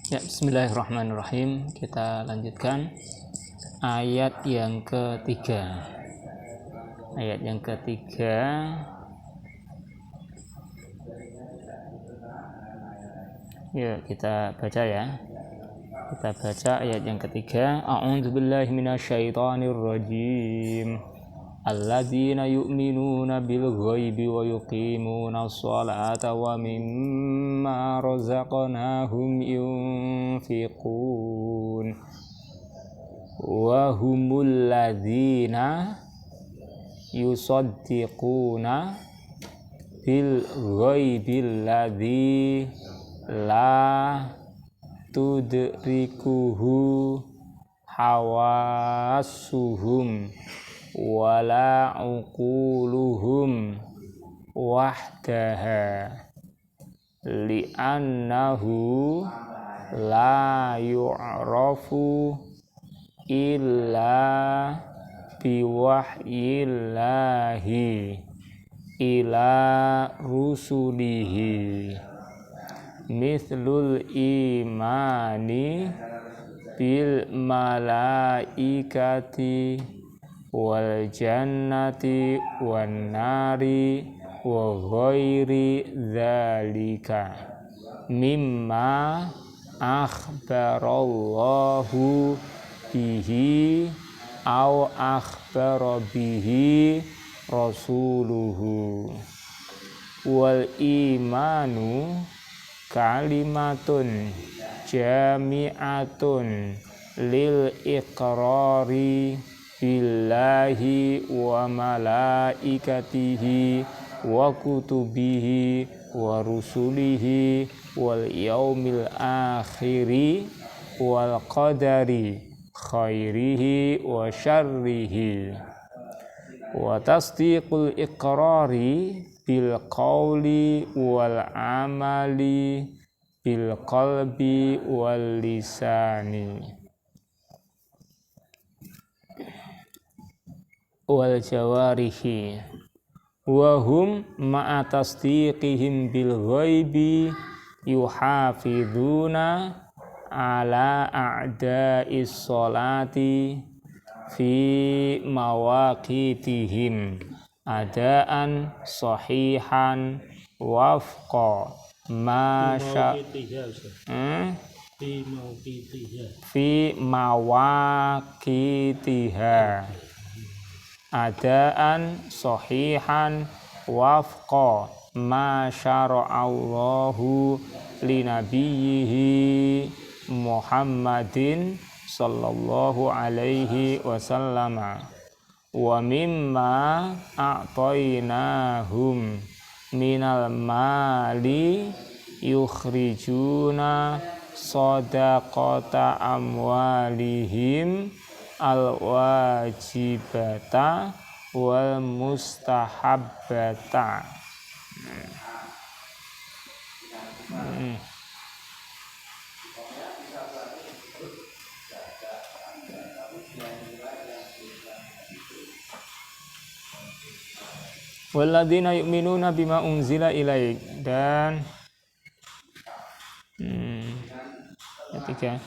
Ya, bismillahirrahmanirrahim. Kita lanjutkan ayat yang ketiga. Ayat yang ketiga. Yuk kita baca ya. Kita baca ayat yang ketiga. A'udzubillahi minasyaitonirrajim. Alladzina yu'minuna bil ghaibi wa yuqimuna sholata wa mimma razaqnahum yunfiqun wa humul ladzina yusaddiquna bil ghaibi alladzi la tudrikuhu hawasuhum wala uquluhum wahdaha li'annahu la yu'rafu illa biwahyillahi ila rusulihi mithlul imani bil malaikati wal jannati wan nari wa ghairi dzalika mimma akhbarallahu bihi aw akhbara bihi rasuluhu wal imanu kalimatun jami'atun lil iqrari billahi wa malaikatihi wa kutubihi wa rusulihi wal yaumil akhiri wal qadari khairihi wa syarrihi wa tasdiqul iqrari bil qawli wal amali bil qalbi wal lisani wal jawarihi wa hum ma'a tasdiqihim bil ghaibi yuhafiduna ala a'da'is sholati fi mawaqitihim adaan sahihan wafqa ma fi mawaqitiha adaan sahihan wafqa ma syara'allahu linabiyyihi Muhammadin sallallahu alaihi wasallam wa mimma a'tainahum minal mali yukhrijuna sadaqata amwalihim al-wajibata wal mustahabbata. Walladzina yu'minuna bima unzila ilaik, dan ketiga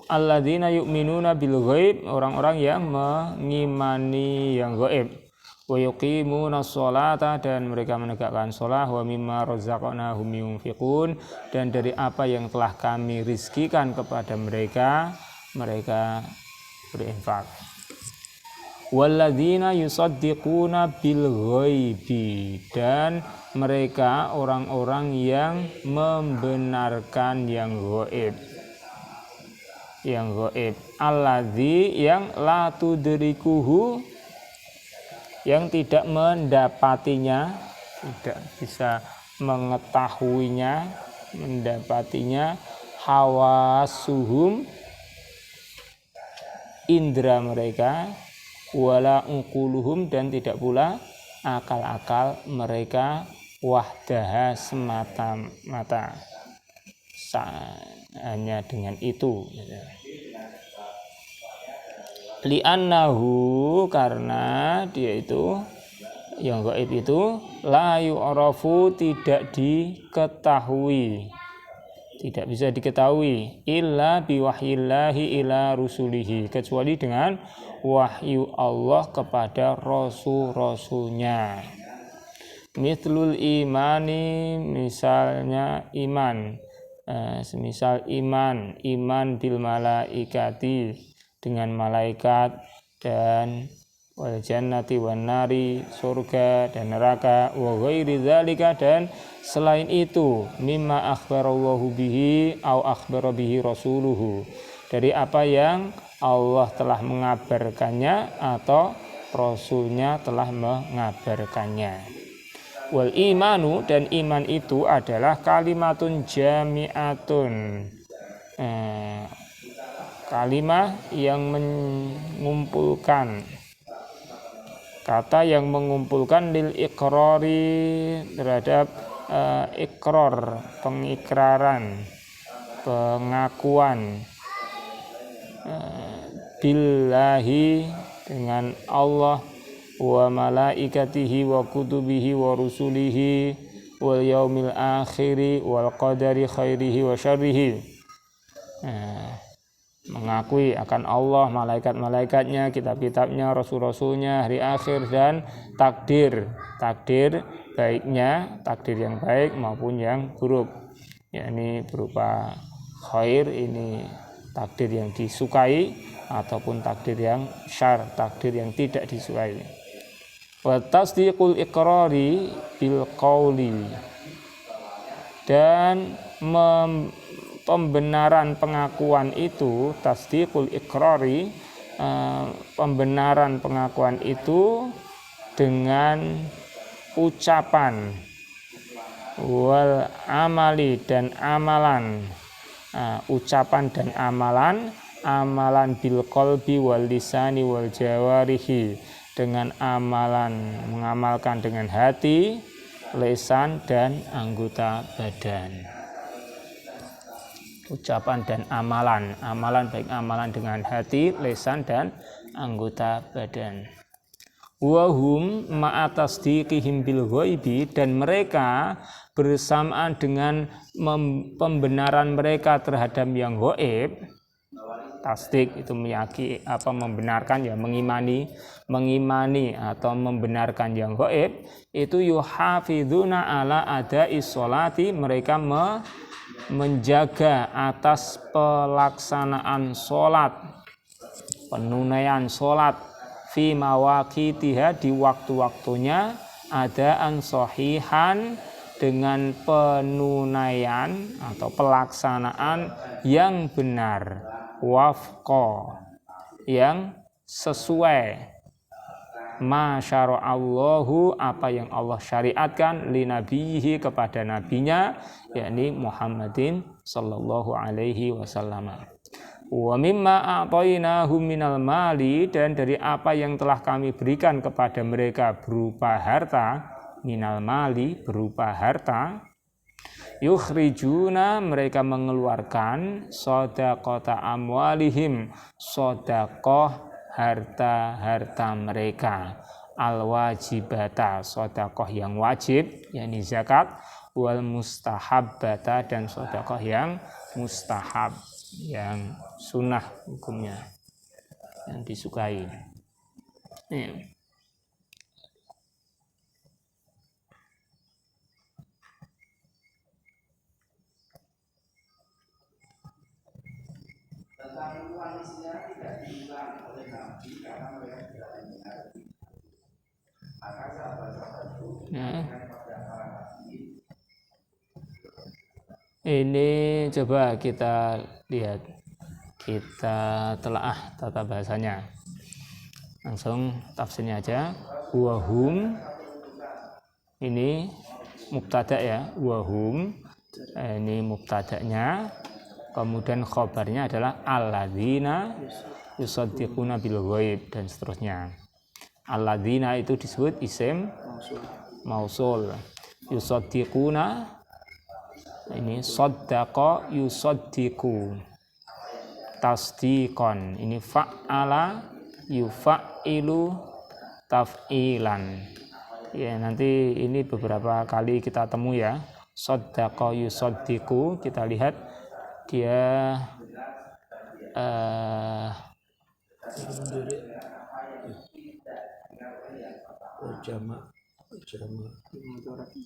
alladzina yu'minuna bil ghaib, orang-orang yang mengimani yang gaib, wa yuqimuna sholata, dan mereka menegakkan shalah, wa mimma razaqnahum yunfiqun, dan dari apa yang telah kami rizkikan kepada mereka, mereka berinfak. Walladzina yusaddiquna bil ghaibi, dan mereka orang-orang yang membenarkan yang gaib. Yang gaib, alladzi, yang la tudrikuhu, yang tidak mendapatinya, tidak bisa mengetahuinya, mendapatinya, hawasuhum, indra mereka, wala uquluhum, dan tidak pula akal-akal mereka, wahdaha, semata-mata, hanya dengan itu. Li'annahu, karena dia itu yang gaib itu la yu'rafu, tidak diketahui, tidak bisa diketahui illa biwahyillahi ila rusulihi, kecuali dengan wahyu Allah kepada rasul-rasulnya. Mithlul imani, misalnya iman, semisal iman bil malaikati, dengan malaikat, dan wal jannati wan nari, surga dan neraka, wa ghairi dzalika, dan selain itu, mimma akhbarallahu bihi au akhbara bihi rasuluhu, dari apa yang Allah telah mengabarkannya atau rasulnya telah mengabarkannya. Wal imanu, dan iman itu adalah kalimatun jami'atun, kalimah yang mengumpulkan, kata yang mengumpulkan lil iqrari, terhadap iqrar, pengikraran, pengakuan, billahi, dengan Allah, wa malaikatihi wa kutubihi wa rusulihi wal yaumil akhiri wal qadari khairihi wa syarrihi. Mengakui akan Allah, malaikat-malaikatnya, kitab-kitabnya, rasul-rasulnya, hari akhir, dan takdir baiknya, takdir yang baik maupun yang buruk, yakni berupa khair, ini takdir yang disukai, ataupun takdir yang syar, takdir yang tidak disukai. Wa tasdiqul iqrari bil qauli, dan pembenaran pengakuan itu, tasdiqul iqrari, pembenaran pengakuan itu dengan ucapan, wal amali, dan amalan, ucapan dan amalan bil qalbi wal lisani wal jawarihi, dengan amalan, mengamalkan dengan hati, lisan, dan anggota badan. Ucapan dan amalan baik amalan dengan hati, lisan, dan anggota badan. Wahum ma'atasdiqihim bil ghaibi, dan mereka bersamaan dengan pembenaran mereka terhadap yang gaib. Tasdik itu meyakini, membenarkan, ya mengimani atau membenarkan yang gaib, itu yuhafizuna ala adai sholati, mereka menjaga atas pelaksanaan sholat, penunaian sholat, fi mawaqitiha, di waktu-waktunya, adaan shahihan, dengan penunaian atau pelaksanaan yang benar, wafqa, yang sesuai, ma syara'allahu, apa yang Allah syariatkan, li nabiyhi, kepada nabinya, yakni Muhammadin sallallahu alaihi wasallam. Wa mimma a'tainahum minal mali, dan dari apa yang telah kami berikan kepada mereka berupa harta, minal mali, berupa harta, yukhrijuna, mereka mengeluarkan, shadaqata amwalihim, shadaqah harta mereka, al-wajibata, shadaqah yang wajib, yakni zakat, wal mustahabbata, dan shadaqah yang mustahab, yang sunnah hukumnya, yang disukai. Tentang Islamnya tidak diulang oleh Nabi karena mereka tidak mengerti. Maka sahabat-sahabat itu pada para nabi. Ini coba kita lihat, kita telaah tata bahasanya. Langsung tafsirnya aja. Wahum, ini mubtada ya, wahum, ini mubtadanya. Kemudian khabarnya adalah alladzina yusaddiquna bil ghaib, dan seterusnya. Alladzina itu disebut isim mausul. Yusaddiquna, ini saddaqa yusaddiqu, tasdiqan, ini fa'ala yufa'ilu taf'ilan. Ya, nanti ini beberapa kali kita temui ya. Saddaqa yusaddiqu, kita lihat dia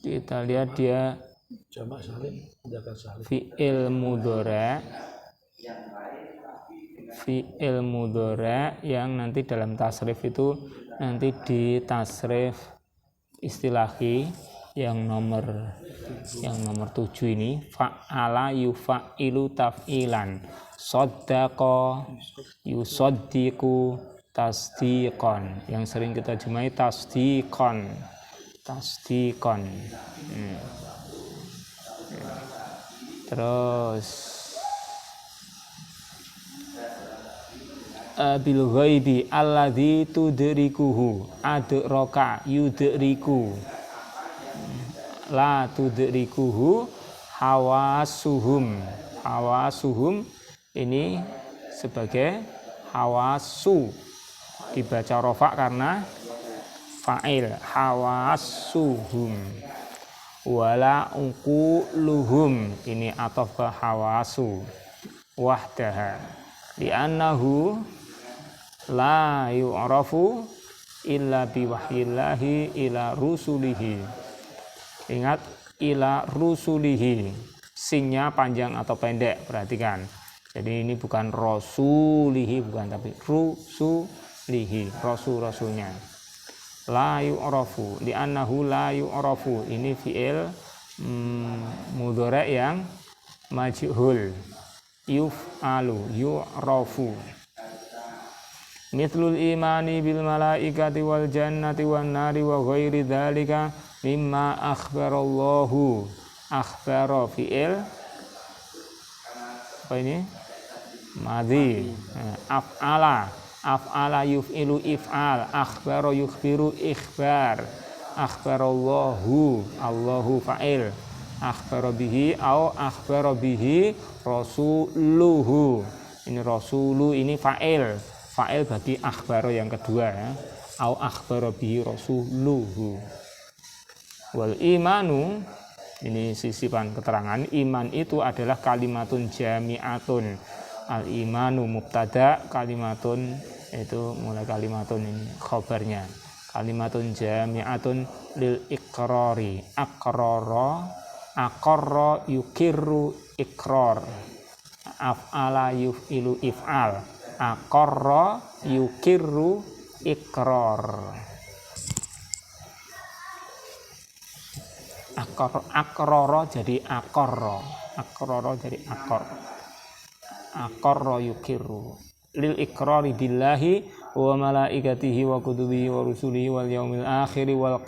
kita lihat dia fi'il mudhari yang nanti dalam tasrif itu nanti di tasrif istilahi yang nomor 7 ini, fa'ala yufa'ilu taf'ilan, saddaqa yusaddiqu tasdiqan, yang sering kita jumpai tasdiqan. Terus bil ghaibi alladzi tudrikuhu, adraka yudriku, la tudrikuhu hawasuhum ini sebagai hawasu, dibaca rofa karena fa'il, hawasuhum. Wala uquluhum, ini ataf ke hawasu wahdaha, li'annahu la yu'rafu illa biwahyillahi ila rusulihi. Ingat, ila rusulihi, singnya panjang atau pendek, perhatikan. Jadi ini bukan rasulihi, bukan, tapi rusulihi, rasulnya. La yu'rafu, li'annahu la yu'rafu, ini fi'il mudhari yang majhul, yuf'alu, yu'rafu. Mithlul imani bil malaikati wal jannati wan nari wa ghairi dzalika mimma akhbarallahu. Akhbara fi'il apa ini? Madhi. Af'ala yuf'ilu if'al, akhbara yukhbiru ikhbar, akhbarallahu, Allahu fa'il, akhbara bihi au akhbara bihi rasuluhu. Ini rasulu, ini fa'il bagi akhbara yang kedua ya, au akhbara bihi rasuluhu. Wal imanu, ini sisipan keterangan, iman itu adalah kalimatun jami'atun. Al imanu mubtada, kalimatun itu mulai kalimatun ini khabarnya, kalimatun jami'atun lil iqrari, aqarra yukirru iqrar, af'ala yuf'ilu if'al, aqarra yukirru iqrar. Aqrara jadi aqarra, jadi aqarra yukirru lil iqrari billahi wa malaikatihi wa kutubihi wa rusulihi wal yaumil akhir wal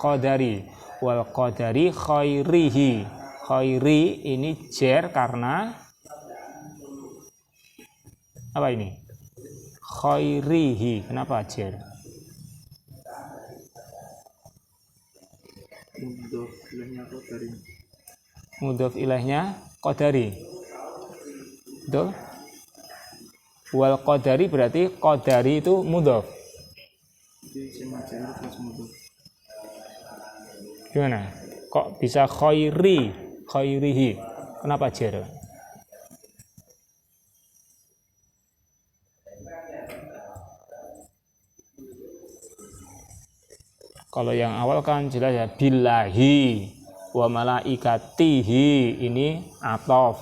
qadari khairihi. Khairi ini jar karena apa ini? Khairihi, kenapa jar? Mudhof ilahnya qadari. Betul? Wal qadari berarti qadari itu mudhof. Gimana? Kok bisa khairihi? Kenapa jar? Kalau yang awal kan jelas ya, billahi wa malaikatihi, ini ataf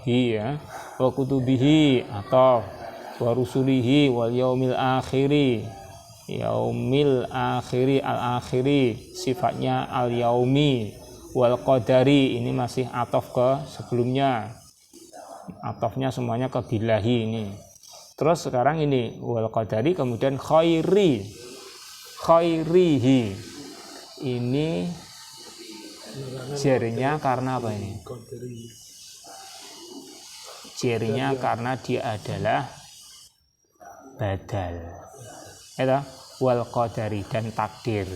hi ya, wa kutubihi ataf, wa rusulihi wal yaumil akhiri, al akhiri sifatnya al yaumi, wal qadari ini masih ataf ke sebelumnya, atafnya semuanya ke billahi ini. Terus sekarang ini wal qadari, kemudian khairihi ini jarinya karena apa ini? Jarinya karena dia adalah badal. Itu wal qadari, dan takdir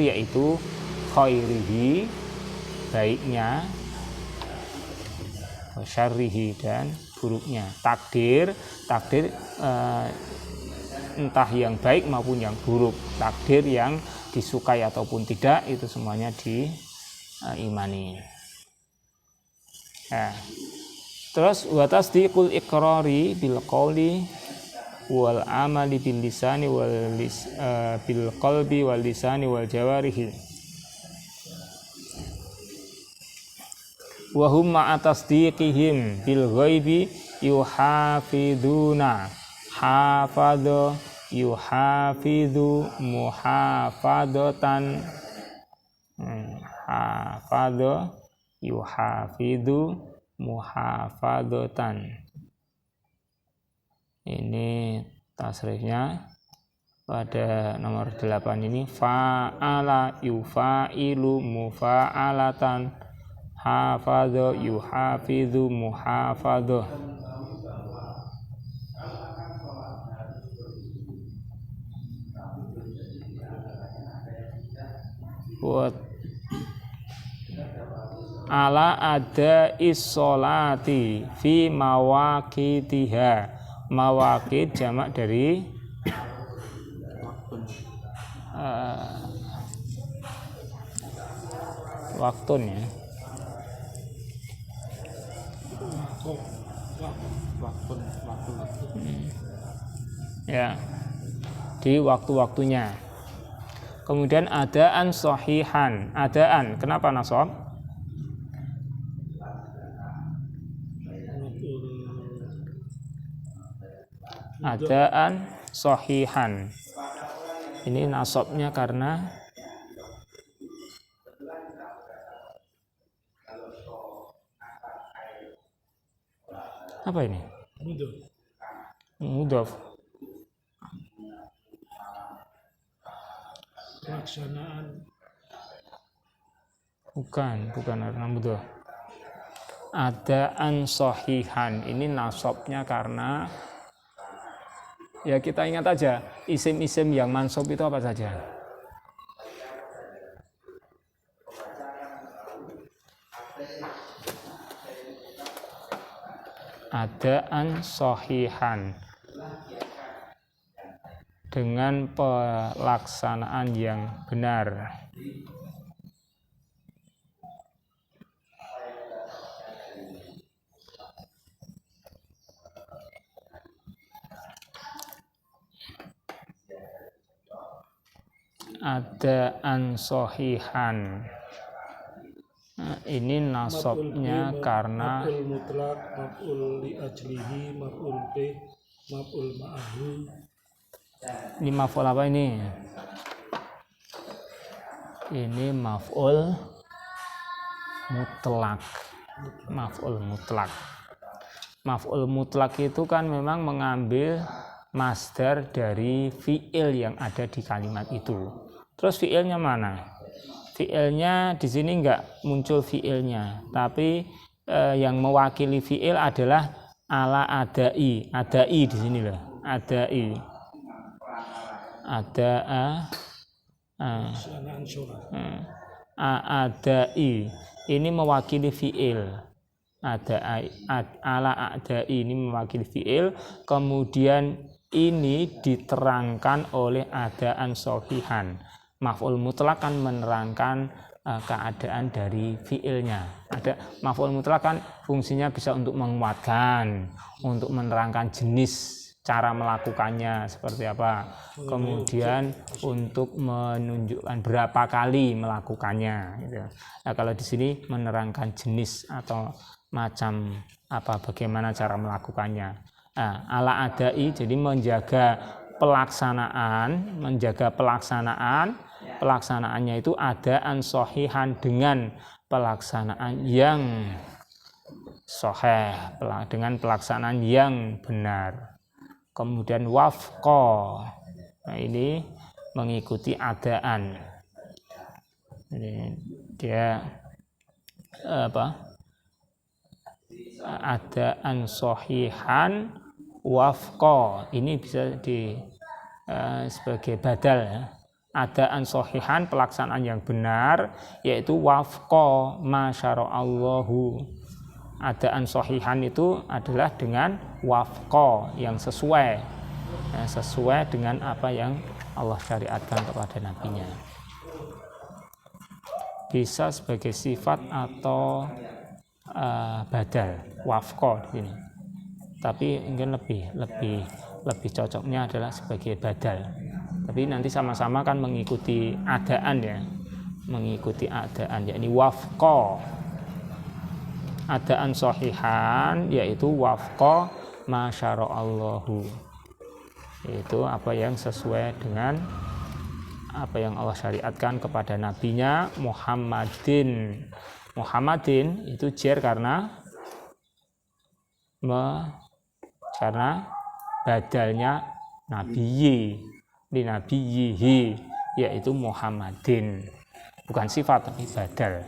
yaitu khairihi baiknya, wa syarrihi dan buruknya. Takdir entah yang baik maupun yang buruk, takdir yang disukai ataupun tidak, itu semuanya diimani. Terus wa tasdiqul iqrari bil qauli wal amali bil lisani bil qalbi wal lisani wal jawarihi. Wa hum ma'a tasdiqihim bil ghaibi yuhafiduna hafadha yuhafidhu muhafadatan hafadha yuhafidhu muhafadatan. Ini tasrifnya pada nomor 8 ini fa'ala yufa'ilu mufa'alatan hafadha yuhafidhu muhafadha. Ala ada isolati fi mawaqitiha. Mawaqit jamak dari waktun ya. Ya, di waktu-waktunya. Kemudian adaan sahihan. Adaan, kenapa nasab? Adaan sahihan. Ini nasabnya karena apa ini? Mudhaf. Pelaksanaan. Bukan karena mudhaf. Adaan sahihan. Ini nasabnya karena ya kita ingat aja isim-isim yang mansub itu apa saja? Adaan sahihan dengan pelaksanaan yang benar. Adaan sahihan. Nah, ini nasabnya karena maf'ul mutlak, maf'ul li ajlihi, maf'ul bih, maf'ul ma'ahu. Ini maf'ul apa ini? Ini maf'ul mutlak. Maf'ul mutlak. Maf'ul mutlak itu kan memang mengambil masdar dari fi'il yang ada di kalimat itu. Terus fi'ilnya mana? Fi'ilnya di sini enggak muncul fi'ilnya, tapi yang mewakili fi'il adalah ala adai. Adai di sini loh. Adai. Adai. Ini mewakili fi'il. Ala adai ini mewakili fi'il, kemudian ini diterangkan oleh adaan sahihan. Maf'ul mutlak kan menerangkan keadaan dari fi'ilnya. Ada maf'ul mutlak kan fungsinya bisa untuk menguatkan, untuk menerangkan jenis cara melakukannya seperti apa. Kemudian untuk menunjukkan berapa kali melakukannya gitu. Nah, kalau di sini menerangkan jenis atau macam apa bagaimana cara melakukannya. Nah, ala adai jadi menjaga pelaksanaannya itu adaan sahihan dengan pelaksanaan yang sahih, dengan pelaksanaan yang benar. Kemudian wafqa, nah ini mengikuti adaan. Ini dia adaan sahihan wafqa, ini bisa sebagai badal ya. Adaan sahihan pelaksanaan yang benar yaitu wafqa ma syara'allahu. Adaan sahihan itu adalah dengan wafqa yang sesuai dengan apa yang Allah syariatkan kepada nabinya. Bisa sebagai sifat atau badal wafqa di sini. Tapi mungkin lebih cocoknya adalah sebagai badal. Tapi nanti sama-sama kan mengikuti adaan ya. Mengikuti adaan yakni wafqa. Adaan sahihan yaitu wafqa ma syara'allahu. Yaitu apa yang sesuai dengan apa yang Allah syariatkan kepada nabinya Muhammadin. Muhammadin itu jar karena badalnya nabiyyi li nabiyyihi yaitu Muhammadin. Bukan sifat tapi badal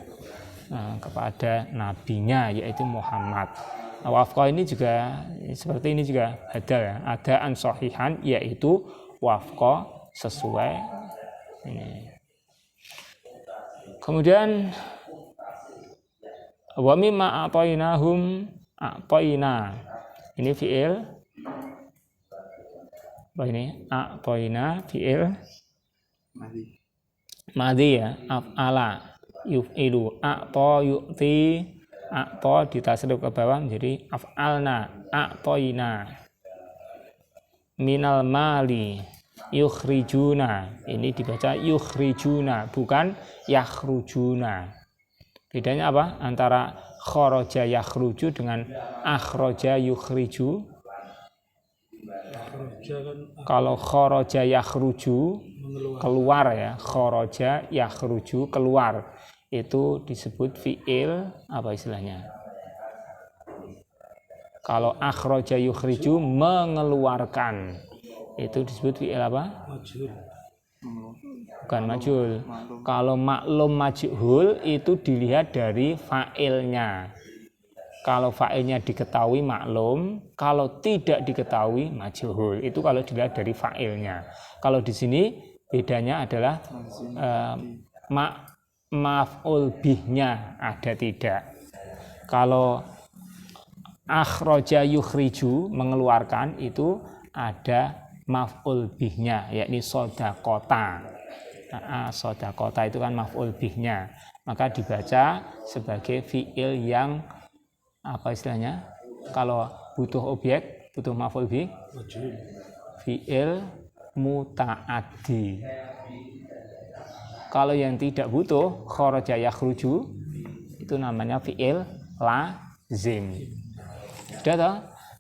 kepada nabinya yaitu Muhammad. Wafqa ini juga seperti ini juga badal ya. Adaan sahihan yaitu wafqa sesuai ini. Kemudian wa mimma a'tainahum a'taina. Ini fi'il apa ini? A'taina fi'il madhi ya, af'ala yuf'ilu, a'ta yu'ti, a'ta ditasrif ke bawah jadi af'alna, a'taina. Minal mali yukhrijuna, ini dibaca yukhrijuna bukan yakhrujuna. Bedanya apa antara kharaja yakhruju dengan akhraja yukhriju? Kalau kharaja yakhruju keluar ya, kharaja yakhruju keluar, itu disebut fi'il apa istilahnya? Kalau akhraja yukhriju mengeluarkan, itu disebut fi'il apa? Bukan majhul. Kalau maklum majhul itu dilihat dari fa'ilnya. Kalau fa'ilnya diketahui maklum, kalau tidak diketahui majhul. Itu kalau dilihat dari fa'ilnya. Kalau di sini bedanya adalah maf'ul bihnya ada tidak. Kalau akhraja yukhriju mengeluarkan itu ada maf'ul bihnya yakni sodaqota. Sodaqota itu kan maf'ul bihnya, maka dibaca sebagai fi'il yang apa istilahnya? Kalau butuh objek, butuh maf'ul bih, fi'il muta'addi. Kalau yang tidak butuh kharaja yakhruju itu namanya fi'il lazim. Sudah toh?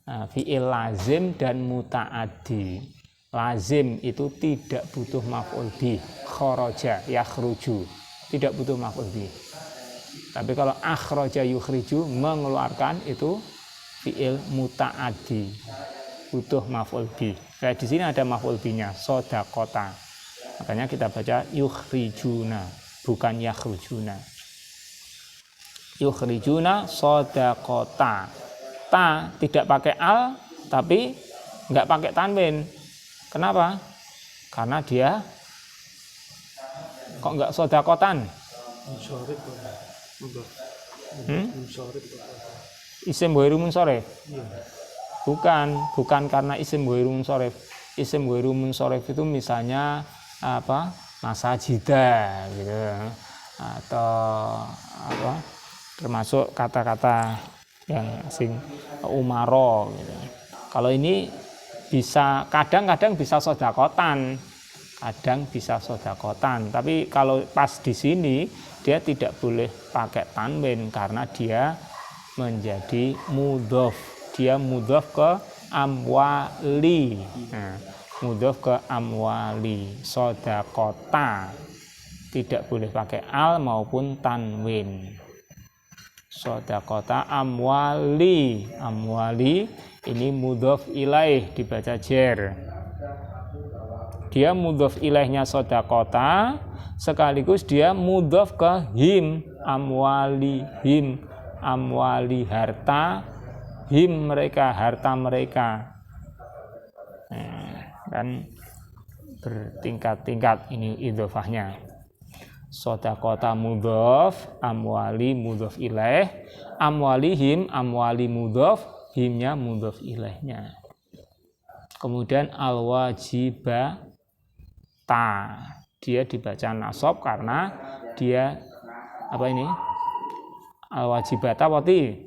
Nah, fi'il lazim dan muta'addi. Lazim itu tidak butuh maf'ul bih, kharaja yakhruju tidak butuh maf'ul bih. Tapi kalau akhraja yukhriju mengeluarkan itu fi'il muta'addi, butuh maf'ul bih. Kayak di sini ada maf'ul bihnya, sodaqota. Makanya kita baca yukhrijuna bukan yakhrujuna. Yukhrijuna sodaqota. Ta tidak pakai al tapi enggak pakai tanwin. Kenapa? Karena dia kok enggak sodakotan? Isim ghairu munsharif. Bukan karena isim ghairu munsharif. Isim ghairu munsharif itu misalnya apa? Masajida gitu. Atau apa? Termasuk kata-kata yang asing umaro gitu. Kalau ini bisa kadang-kadang bisa sodakotan, kadang bisa sodakotan. Tapi kalau pas di sini dia tidak boleh pakai tanwin karena dia menjadi mudhof. Dia mudhof ke amwali. Nah, mudhof ke amwali, sodakota. Tidak boleh pakai al maupun tanwin. Sodakota amwali. Amwali ini mudhof ilaih dibaca jar. Dia mudhof ilaihnya sodakota sekaligus dia mudhof ke him, amwali him, amwali harta him mereka, harta mereka. Kan bertingkat-tingkat ini idhofahnya. Sodakota mudhof, amwali mudhof ilaih, amwalihim, amwali mudhof, himnya mudhof ilaihnya. Kemudian al-wajibata, dia dibaca nasab karena dia apa ini? al-wajibata wati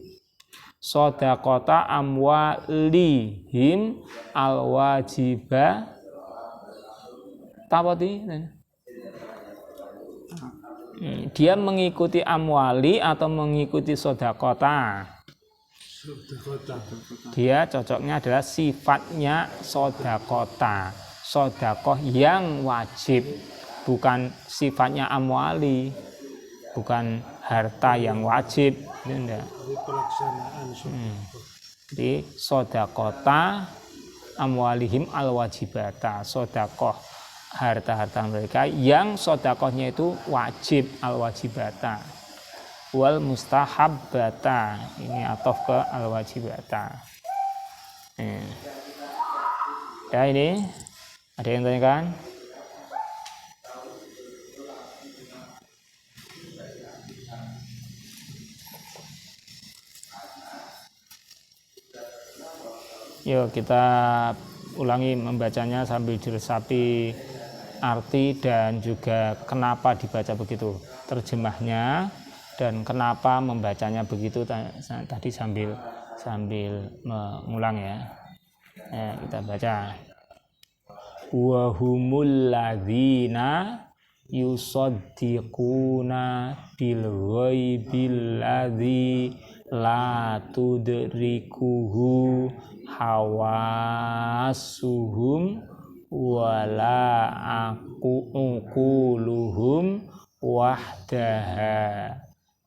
shadaqata amwalihim al-wajibata wati. Dia mengikuti amwali atau mengikuti sodakota. Dia cocoknya adalah sifatnya sodakota, sodakoh yang wajib, bukan sifatnya amwali, bukan harta yang wajib. Jadi sodakota amwalihim al-wajibata, sodakoh harta-harta mereka yang sodakohnya itu wajib al-wajibata, wal mustahabbata, ini atof ke al-wajibata. Ya, ini ada yang tanyakan? Yuk kita ulangi membacanya sambil diresapi arti dan juga kenapa dibaca begitu, terjemahnya dan kenapa membacanya begitu tadi sambil mengulang ya. Kita baca. Wa humul ladzina yusaddiquna bil ghaibil ladzi la tudrikuhu hawasuhum wala aquluhum wahdaha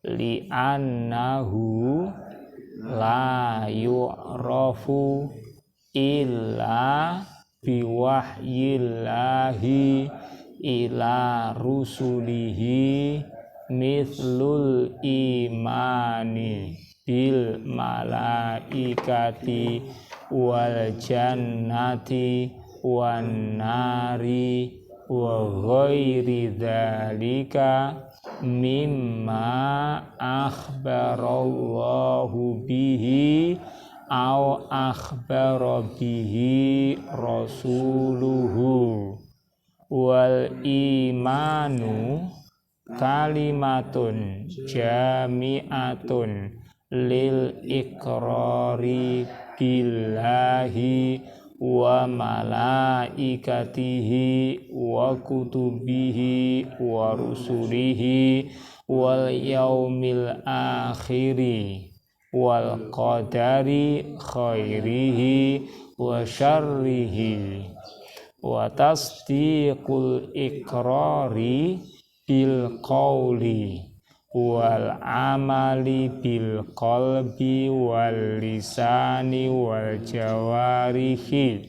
li'annahu la yu'rafu illa biwahyillahi ila rusulihi mithlul imani bil malaikati wal jannati wan nari wa ghairi dzalika mimma akhbarallahu bihi aw akhbara bihi rasuluhu. Wal imanu kalimatun jami'atun lil iqrari billahi wa malaikatihi wa kutubihi wa rusulihi wal yaumil akhiri wal qadari khairihi wa syarrihi wa tasdiqul iqrari bil qawli wal amali bil qalbi wal lisani wal jawarihi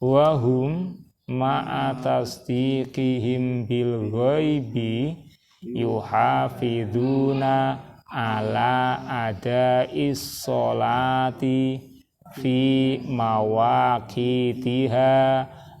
wa hum ma'a tasdiqihim bil ghaibi yuhafiduna ala ada'is sholati fi mawaqitiha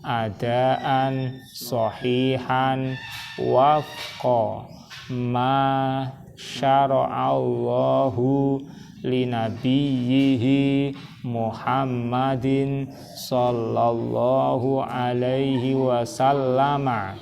adaan sahihan wafqa ma syara'allahu linabiyyihi Muhammadin sallallahu alaihi wasallama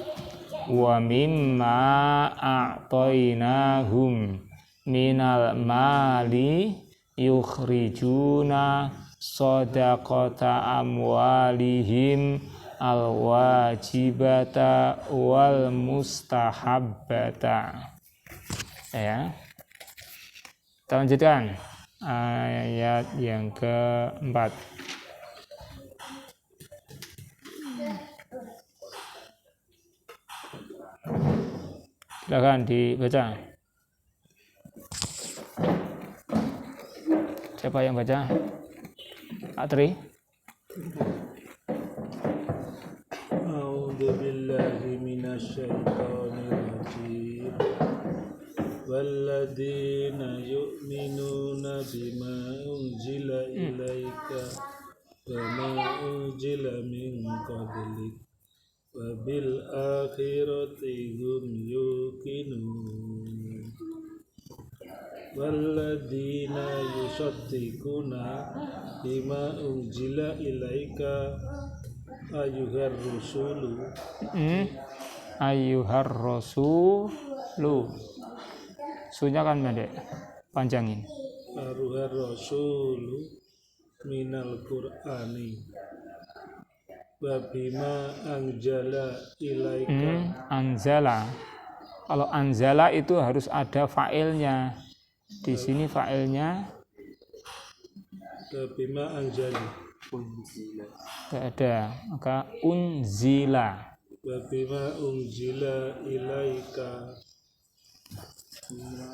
wa mimma a'tainahum minal mali yukhrijuna shadaqata amwalihim al-wajibata wal mustahabbata. Ya. Kita lanjutkan ayat yang keempat. Silakan dibaca. Siapa yang baca? Atri. A'udzu billahi minasyaitonir rajim. Walladzina yu'minuna bima unzila ilaika wa ma unzila min qablik wa bil akhirati hum yuqinun. Walladzina yusaddiquna bima unzila ilaika ayyuhar rusulu Ayyuhar rasulu. Sunya kan pendek. panjangin. Aruhar rasulu minal qur'ani babima anjala ilaika. Anzala. Kalau anzala itu harus ada fa'ilnya. Di sini fa'ilnya Babima anjali. tidak ada, maka unzila. Babima unzila ilaika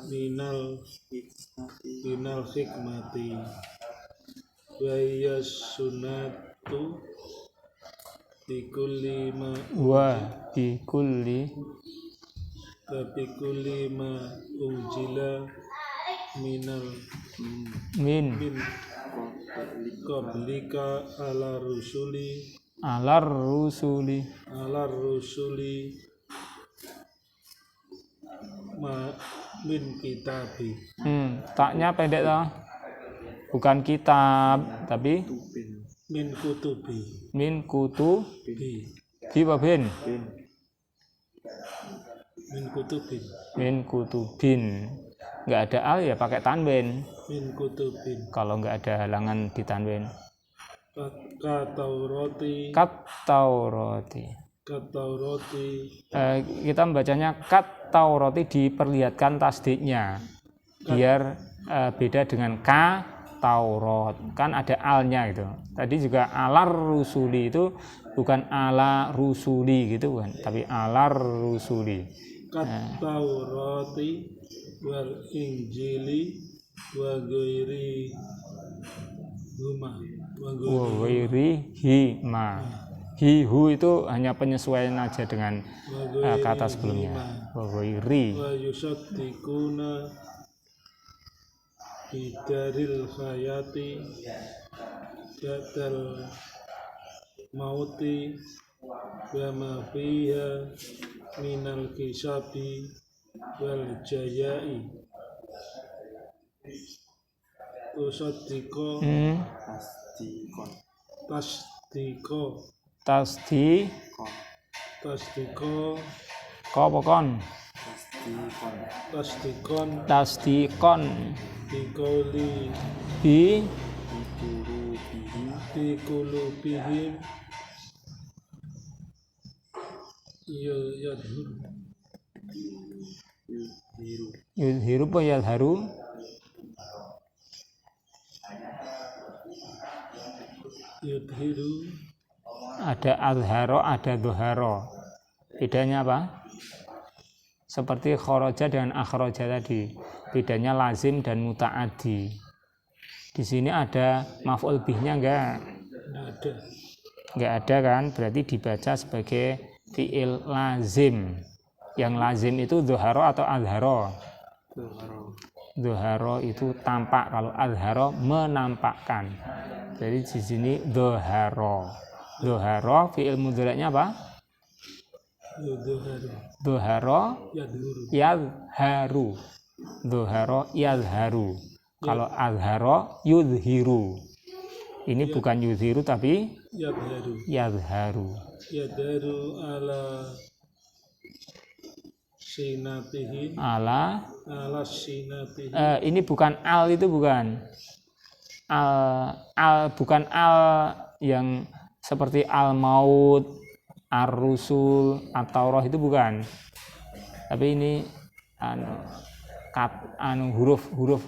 minal hikmati wa hiya sunnatu bikulli ma unzila minal min qablika ala rusuli ma min kitabi. Taknya pendek toh. Bukan kitab, tapi min kutubi. Bin. Min kutubin. Nggak ada al ya pakai tanwin. Min kutubin. Kalau nggak ada halangan di tanwin. Kat-taurati. Kita membacanya kat-taurati, diperlihatkan tasdiknya biar beda dengan Taurat, kan ada alnya gitu. Tadi juga alar rusuli itu bukan ala rusuli gitu kan, tapi alar rusuli. Kat-taurati wal injili wa ghairi hima. Hihu itu hanya penyesuaian aja dengan kata sebelumnya. Wa ghairi. Wa yusaddiquna bidaril hayati ba'dal mauti wa ma fiha minal kisabi wal jayai. Tusaddiqo tasdikon bi qulubihim yudhiru apa yadharu? Yudhiru. Ada azharo, ada dhuharo. Bedanya apa? Seperti kharaja dengan akhraja tadi. Bedanya lazim dan muta'addi. Di sini ada maf'ul bihnya enggak? Enggak ada kan? Berarti dibaca sebagai fi'il lazim. Yang lazim itu dhuharo atau azharo? Dhuharo itu tampak, kalau azharo menampakkan. Jadi di sini dhuharo. Dhuharo fi'il mudhari'nya apa? Dhuharo yadharu. Dhuharo yadharu. Kalau azharo yudhiru. Ini bukan yudhiru tapi yadharu. Yadharu ala sinatihi. Ala sinatihi. Ini bukan al, itu bukan. Bukan al yang seperti al-maut, ar-rusul, at-taurah, itu bukan. Tapi ini huruf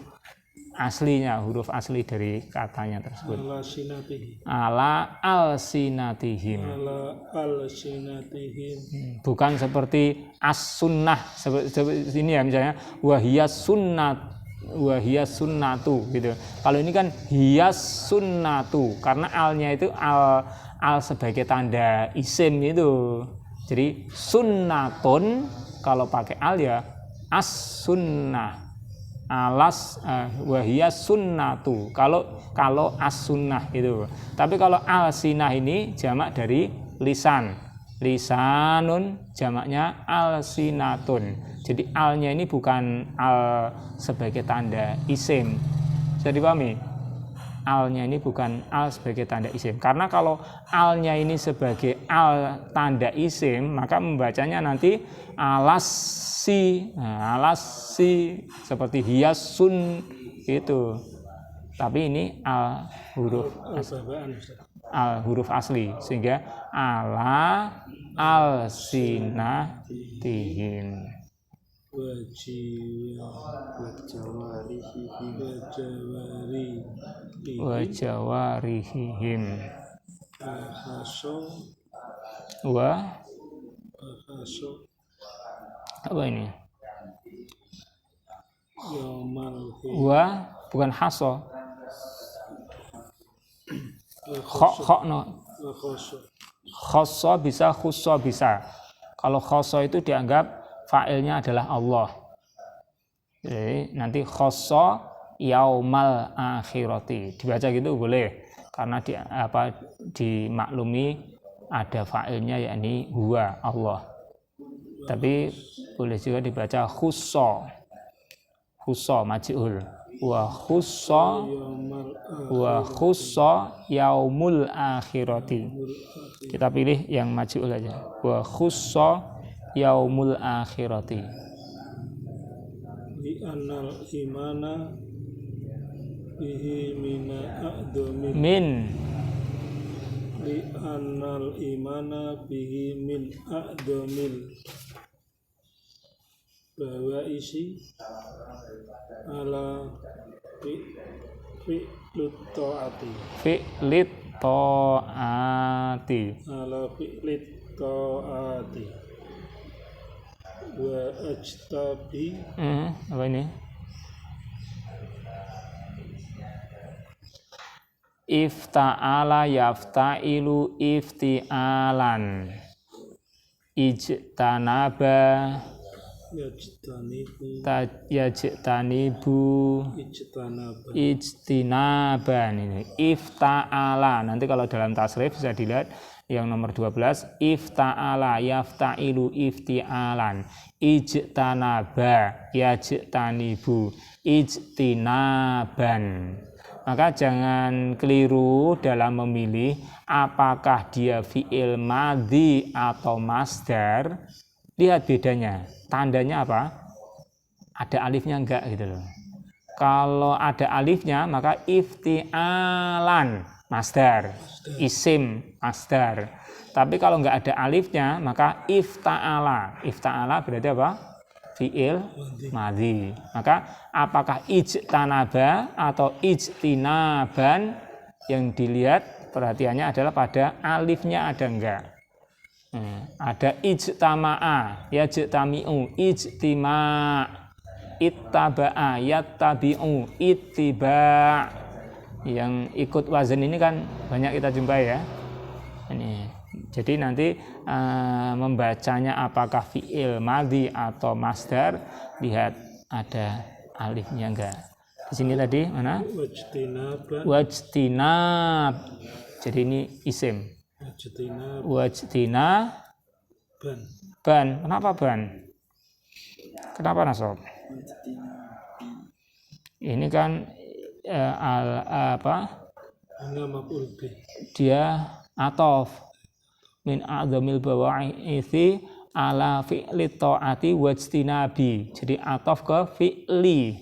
aslinya, huruf asli dari katanya tersebut. Ala al-sinatihim. Bukan seperti as-sunnah seperti ini ya, misalnya wahiyas sunnatu gitu. Kalau ini kan hiyas sunnatu, karena alnya itu al sebagai tanda isim itu. Jadi sunnatun kalau pakai al ya as-sunnah. Wahiyas sunnatu. Kalau as-sunnah itu. Tapi kalau al-sinah ini jamak dari lisan. Lisanun jamaknya al-sinatun. Jadi alnya ini bukan al sebagai tanda isim. Bisa dipahami? alnya ini bukan al sebagai tanda isim. Karena kalau alnya ini sebagai al tanda isim, maka membacanya nanti alasi. Nah, alasi seperti hiasun gitu. Tapi ini al huruf asli, sehingga ala alsinatihim wajawarihim apa ini? Bukan haso. Khosso bisa, khusso bisa. Kalau khosso itu dianggap fa'ilnya adalah Allah. Jadi nanti khosso yaumal akhirati. Dibaca gitu boleh. Karena dimaklumi ada fa'ilnya yakni huwa Allah. Tapi boleh juga dibaca khusso. Khusso maj'ul. Wa khusso yaumul akhirati. Kita pilih yang maj'ul aja. Wa khusso yaumul akhirati. Li anal imana bihi mina a'dhamil. Min. Li anal imana bihi min a'dhamil. Bahwa isi ala fi'lit ta'ati ala fi'lit ta'ati wa ajtabi apa ini? Ifta'ala yafta'ilu ifti'alan ijtanaba yajtanibu ijtinaban. Ini ifta'ala. Nanti kalau dalam tasrif bisa dilihat yang nomor 12, ifta'ala yafta'ilu ifti'alan ijtanaba yajtanibu ijtinaban. Maka jangan keliru dalam memilih apakah dia fi'il madhi atau masdar. Lihat bedanya, tandanya apa? Ada alifnya enggak gitu loh. Kalau ada alifnya maka ifti'alan masdar, isim masdar. Tapi kalau enggak ada alifnya maka ifta'ala. Ifta'ala berarti apa? Fi'il madhi. Maka apakah ijtanaba atau ijtinaban, yang dilihat perhatiannya adalah pada alifnya ada enggak. Ada ijtama'a, yajtami'u, ijtima', ittaba'a, yattabi'u, ittiba'. Yang ikut wazan ini kan banyak kita jumpai ya. Ini. Jadi nanti membacanya apakah fi'il madhi atau masdar, lihat ada alifnya enggak. Di sini tadi mana? Wajtinab. Jadi ini isim. Wajtina ban. Kenapa ban? Kenapa nasab? Ini kan dia atof min a'dzamil bawa'ithi ala fi'li ta'ati wajtinabi. Jadi atof ke fi'li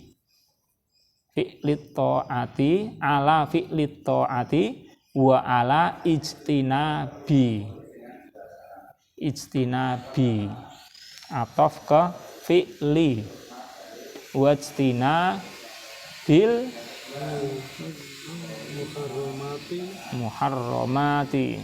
ta'ati ala fi'li ta'ati wa ala ijtinabi atof ke fi'li wajtinabil muharramati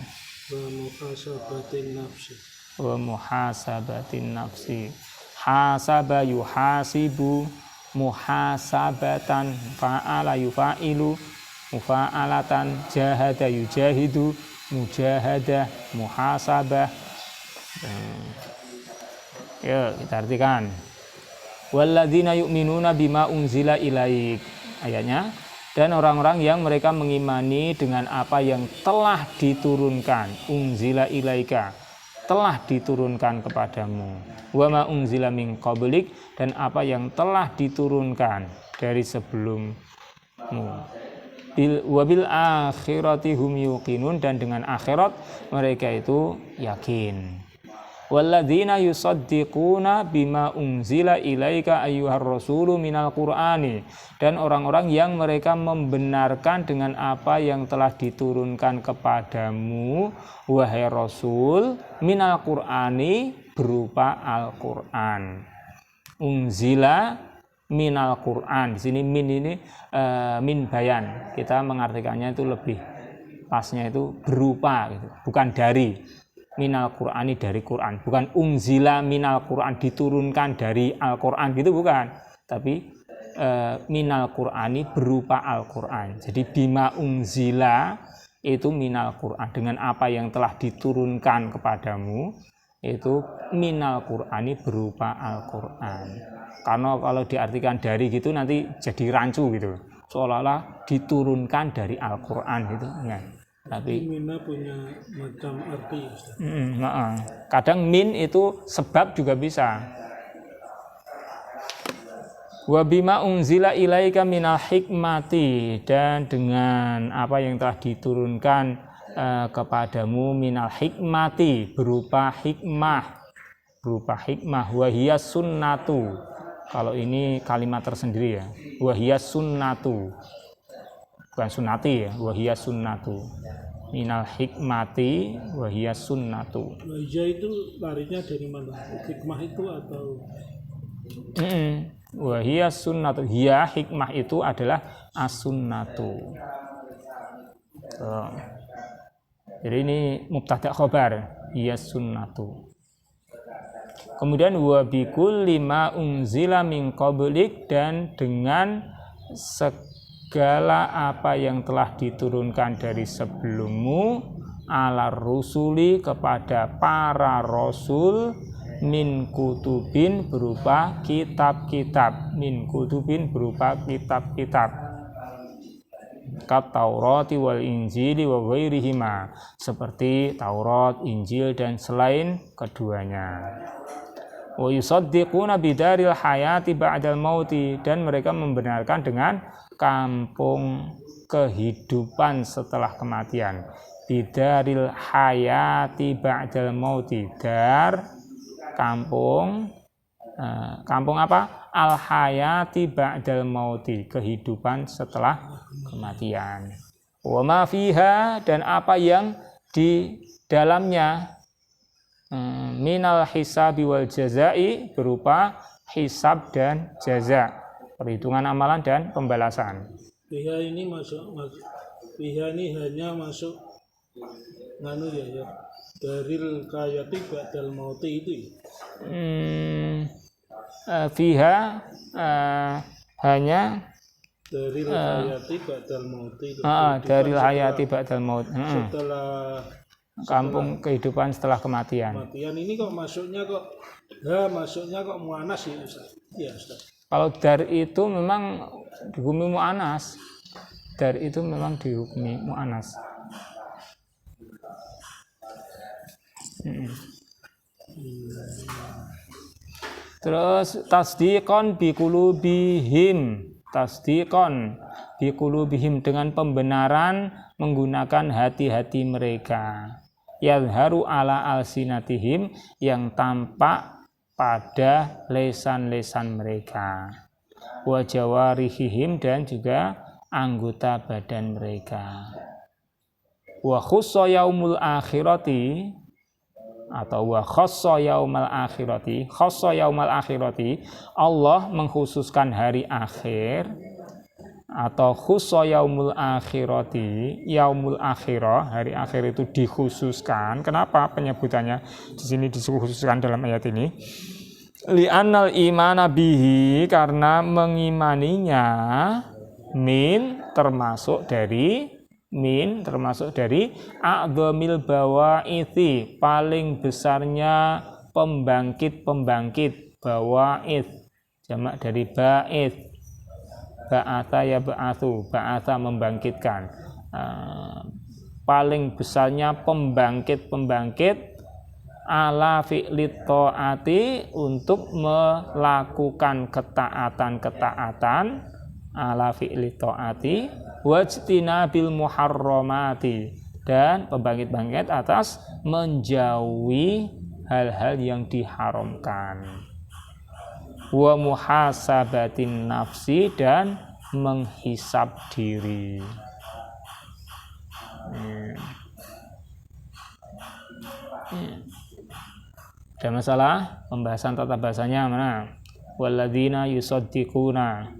wa muhasabatin nafsi. Hasaba yuhasibu, muhasabatan, fa'ala yufa'ilu, mufa'alatan, jahada yujahidu, mujahadah, muhasabah. Yuk kita artikan. Walladzina yu'minuna bima unzila ilaik. Ayatnya, dan orang-orang yang mereka mengimani dengan apa yang telah diturunkan, unzila ilaika, telah diturunkan kepadamu, wa ma unzila min qablik, dan apa yang telah diturunkan dari sebelummu. wabil akhirati hum yuqinun, dan dengan akhirat mereka itu yakin. Walladzina yusaddiquna bima unzila ilaika ayyuhar rasulu minal qur'ani, dan orang-orang yang mereka membenarkan dengan apa yang telah diturunkan kepadamu wahai rasul minal qur'ani, berupa Al-Qur'an. Unzila minal Qur'an, di sini min ini min bayan, kita mengartikannya itu lebih pasnya itu berupa gitu, bukan dari. Minal Qur'ani, dari Quran, bukan unzila minal Qur'an, diturunkan dari Al-Qur'an gitu, bukan, tapi minal Qur'ani, berupa Al-Qur'an. Jadi bima unzila itu minal Qur'an, dengan apa yang telah diturunkan kepadamu, itu minal Qur'ani, berupa Al-Qur'an. Karena kalau diartikan dari gitu nanti jadi rancu gitu, seolah-olah diturunkan dari Al-Qur'an gitu ya. Tapi mina punya macam arti. Kadang min itu sebab juga bisa. Wa bima unzila ilaika minal hikmati, dan dengan apa yang telah diturunkan kepadamu minal hikmati, berupa hikmah, wahiyas sunnatu. Kalau ini kalimat tersendiri ya, wahiyas sunnatu, bukan sunnati ya, wahiyas sunnatu. Minal hikmati wahiyas sunnatu. Wahiyah itu larinya dari mana? Hikmah itu atau? Wahiyas sunnatu, hiya hikmah itu adalah as-sunnatu. Jadi ini mubtada khobar, hiyas sunnatu. Kemudian wa bikulli ma unzila min qablik, dan dengan segala apa yang telah diturunkan dari sebelummu ala rusuli, kepada para rasul, min kutubin, berupa kitab-kitab, min kutubin, berupa kitab-kitab, kat Taurati wal Injili wa ghairihima, seperti Taurat, Injil, dan selain keduanya. Wa yusaddiquna bidaril hayati ba'dal mauti, dan mereka membenarkan dengan kampung kehidupan setelah kematian. Bidaril hayati ba'dal mauti, dar kampung, kampung apa? Al hayati ba'dal mauti, kehidupan setelah kematian. Wa ma fiha, dan apa yang di dalamnya, minal hisabi wal jazai, berupa hisab dan jaza, perhitungan amalan dan pembalasan. Biha ini biha ini hanya masuk nganu ya, daril kayati ba'dal mauti itu ya. Fiha hanya daril hayati ba'dal mauti. Daril hayati ba'dal maut. Setelah kampung kehidupan setelah kematian. Kematian ini kok masuknya kok muanas ya Ustaz? Ya Ustaz. Kalau dar itu memang dihukumi mu'anas. Dar itu memang dihukumi mu'anas. Terus tasdiqon biqulubihim, tasdiqon biqulubihim, dengan pembenaran menggunakan hati-hati mereka. Yadharu ala alsinatihim, yang tampak pada lesan-lesan mereka. Wa jawarihihim, dan juga anggota badan mereka. Wa khussa yaumul akhirati, atau wa khassa yaumal akhirati, khassa yaumal akhirati, Allah mengkhususkan hari akhir, atau khussa yaumul akhirati, yaumul akhirah, hari akhir itu dikhususkan. Kenapa penyebutannya di sini dikhususkan dalam ayat ini? Li'annal imana bihi, karena mengimaninya, termasuk dari a'dhamil bawa'iti, paling besarnya pembangkit-pembangkit, bawa'ith jamak dari ba'ith, ba'atha ya ba'athu, ba'atha membangkitkan, paling besarnya pembangkit-pembangkit ala fi'lit ta'ati, untuk melakukan ketaatan-ketaatan, ala fi'lit ta'ati, wajtinabil muharramati, dan pembangkit-bangkit atas menjauhi hal-hal yang diharamkan. Wa muhasabatin nafsi, dan menghisab diri. Ada masalah pembahasan tata bahasanya mana? Walladzina yusaddiquna,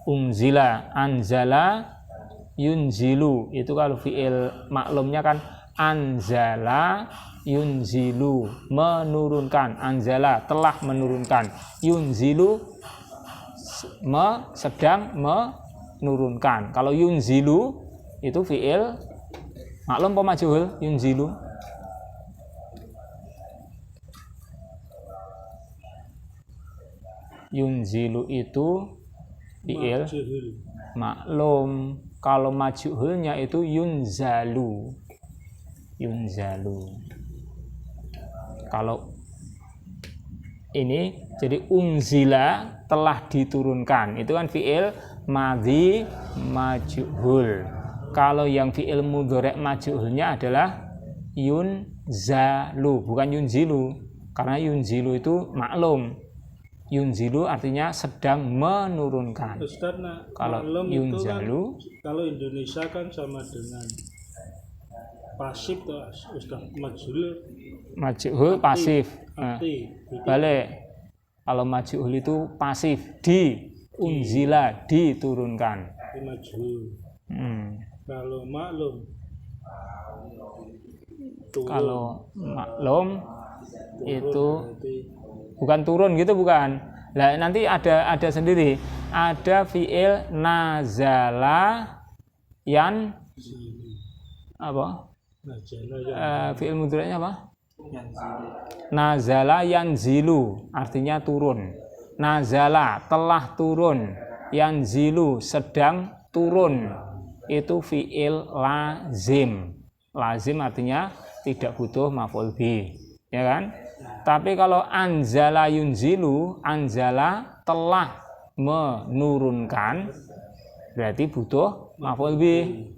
unzila, anzala, yunzilu. Itu kalau fi'il maklumnya kan anzala, yunzilu, menurunkan. Anzala, telah menurunkan. Yunzilu, sedang menurunkan. Kalau yunzilu itu fi'il maklum apa majhul? Yunzilu. Yunzilu itu fi'il maklum. Kalau majhulnya itu yunzalu. Yunzalu. Kalau ini jadi unzila, telah diturunkan. Itu kan fi'il madhi majhul. Kalau yang fi'il mudhari' majhulnya adalah yunzalu, bukan yunzilu. Karena yunzilu itu maklum. Yunzilu artinya sedang menurunkan. Ustaz, Kalau yunzalu kan, kalau Indonesia kan sama dengan pasif tuh Ustaz, majhul pasif. Balik. Kalau majhul itu pasif, unzila, diturunkan. Majhul. Kalau maklum turun. Kalau maklum itu bukan turun gitu, bukan. Lah nanti ada sendiri. Ada fi'il nazala yan apa? Fi'il mudhari'nya apa? Nazala yanzilu, artinya turun. Nazala, telah turun. Yanzilu, sedang turun. Itu fi'il lazim. Lazim artinya tidak butuh maf'ul bih, ya kan? Tapi kalau anzala yunzilu, anzala telah menurunkan, berarti butuh maf'ul bih.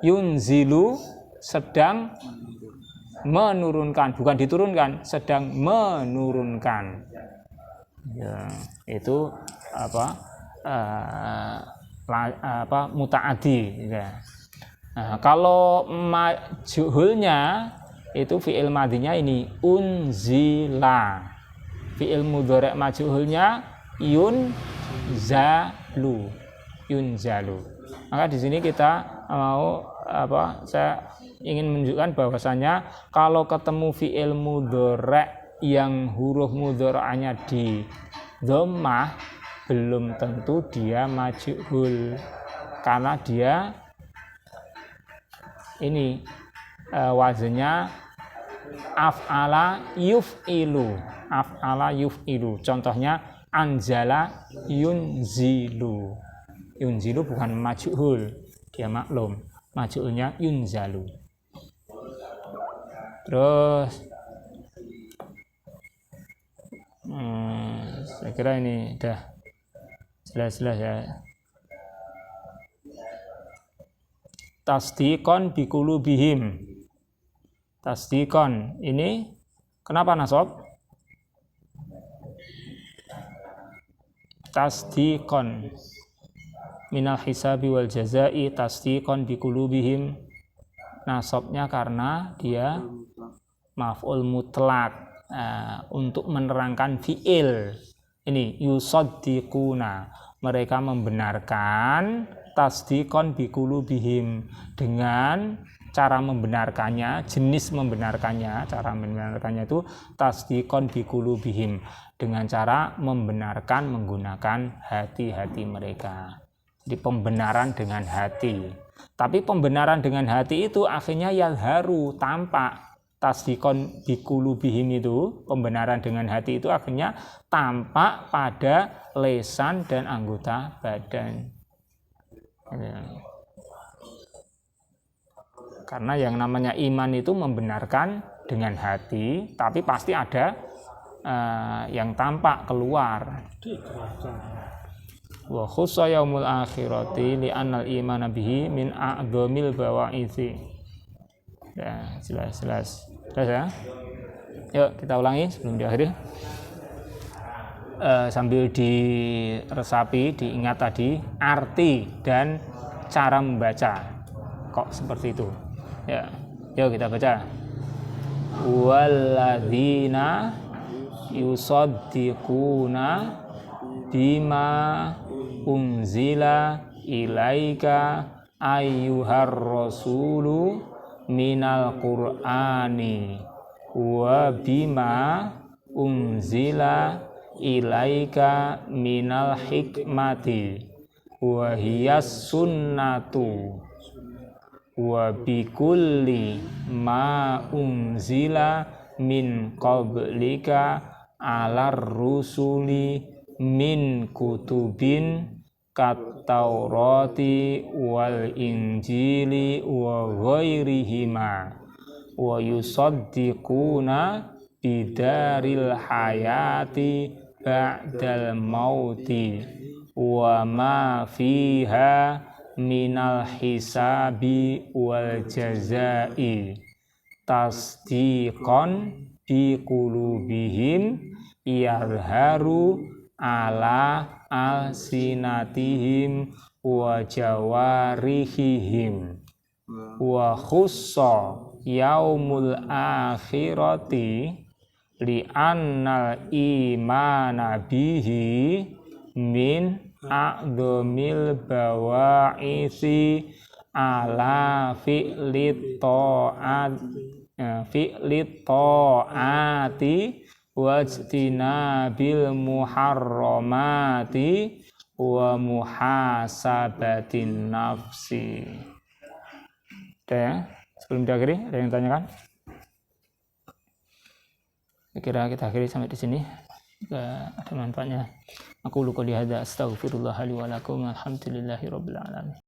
Yunzilu sedang menurunkan, bukan diturunkan, sedang menurunkan. Ya, itu muta'addi. Ya. Nah, kalau majhulnya itu fi'il madhinya ini unzila. Fi'il mudhari' majhulnya yunzalu. Maka di sini kita mau saya ingin menunjukkan bahwasanya kalau ketemu fi'il mudhari' yang huruf mudhari'nya di dhammah, belum tentu dia majhul, karena dia ini wazannya af'ala yuf'ilu. Contohnya anzala yunzilu. Yunzilu bukan majhul, dia maklum. Majhulnya yunzalu. Terus saya kira ini udah jelas-jelas ya. Tasdiqon biqulubihim. Tasdiqon ini kenapa nasab? Tasdiqon minal hisabi wal jazai, tasdiqon biqulubihim. Nasabnya karena dia maf'ul mutlak, untuk menerangkan fi'il. Ini yusaddiquna, mereka membenarkan. Tasdiqon biqulubihim, dengan cara membenarkannya, jenis membenarkannya, cara membenarkannya itu tasdiqon biqulubihim, dengan cara membenarkan menggunakan hati-hati mereka. Jadi pembenaran dengan hati. Tapi pembenaran dengan hati itu akhirnya yadharu, tampak. Tasdiqon biqulubihim itu, pembenaran dengan hati itu akhirnya tampak pada lesan dan anggota badan. Karena yang namanya iman itu membenarkan dengan hati, tapi pasti ada yang tampak keluar. Wa khussa yaumul akhirati li annal imana bihi min a'dhamil bawa'itsi. Ya, jelas ya. Yuk kita ulangi sebelum diakhiri. Sambil diresapi, diingat tadi arti dan cara membaca. Kok seperti itu? Ya. Yuk kita baca. Walladzina yusaddiquna bima unzila ilaika ayyuhar rasulu minal qur'ani wa bima unzila ilaika minal hikmati wa hiyas sunnatu wa bikulli ma unzila min qablika alar rusuli min kutubin kat-taurati wal injili wa ghairihima wa yusaddiquna bidaril hayati ba'dal mauti wa ma fiha minal hisabi wal jazai tasdiqan bi qulubihim yadharu ala alsinatihim wa jawarihihim wa khussa yaumul akhirati li annal imana bihi min a'dhamil bawa'isi ala fi'lit ta'ati wajtinabil muharramati wa muhasabatin nafsi. Oke ya, sebelum diakhiri ada yang tanyakan? Saya kira kita akhiri sampai di sini. Ada manfaatnya. Aku qouli hadza astaghfirullah li wa lakum. Alhamdulillahirabbil alamin.